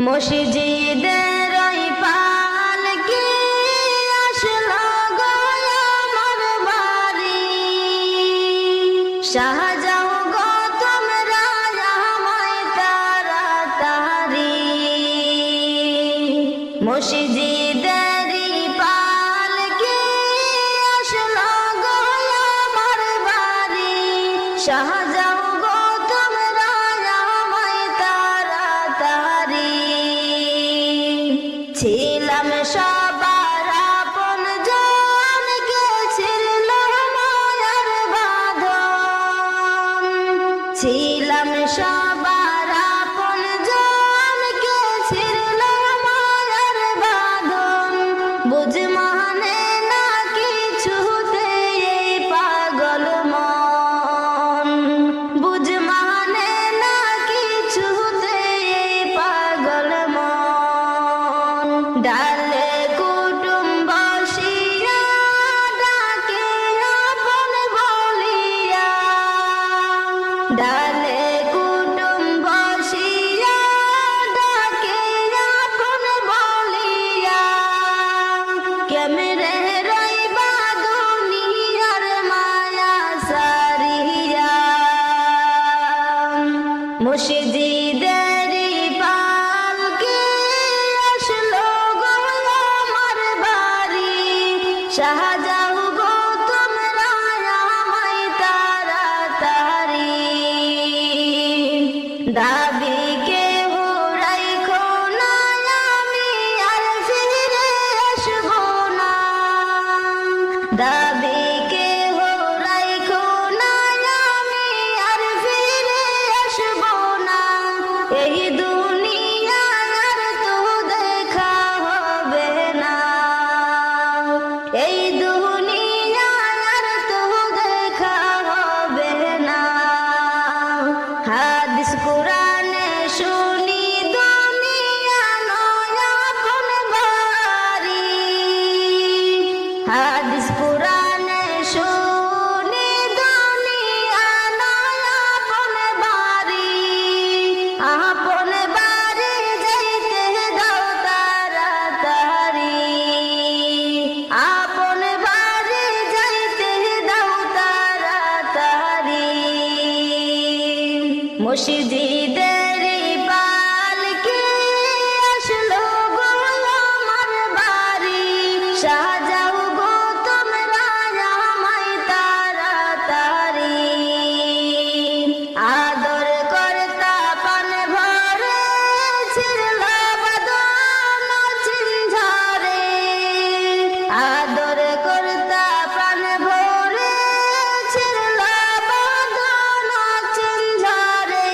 মসজিদের ওই পালকি আসলো গো আমার বাড়ি, শাহজাও গো তোমরা আমায় তাড়াতাড়ি। মসজিদের পালকি আসলো গো আমার বাড়ি, শাহজাও গো তোমরা আমায় তাড়াতাড়ি। ছিলাম সবার আপন জন, কে ছিল মায়ার বাঁধন। ছিলাম সবার আপন জন, কে ছিল মায়ার বাঁধন। বুঝ মানে না কিছুতে এই পাগল মন, বুঝ মানে না কিছুতে এই পাগল মন। ডালে কুটুম বসিয়া ডাকে আপন বলিয়া, ডালে কুটুম বসিয়া ডাকে আপন বলিয়া। কেমনে রইবা দুনিয়ার মায়া সারিয়া। মসজিদের পালকি আসলো গো আমার বাড়ি, শাহজাও গো তোমরা আমায় তাড়াতাড়ি। দাবি কেহ রাইখো না, আমি আর ফিরে আসবো না। দাবি কেহ রাইখো না, আমি আর ফিরে আসবো না। এই দুনিয়ার আর তো দেখা হবে না, এই দুনিয়ার আর তো দেখা হবে না। হাদিস কোরআনে শুনি দুনিয়া নয় আপন বাড়ি, হাদিস কোরআনে শুনি দুনিয়া নয় আপন বাড়ি। আপন বাড়ি যাইতে দাও তাড়াতাড়ি, আপন বাড়ি যাইতে দাও তাড়াতাড়ি। মসজিদের পালকি আসলো গো আমার বাড়ি, শাহজাও গো তোমরা আমায় তাড়াতাড়ি। আদর কর্তা পান ভরে ছিড়ল বাদন চিনঝরে, আদর কর্তা পান ভরে ছিড়ল বাদন চিনঝরে।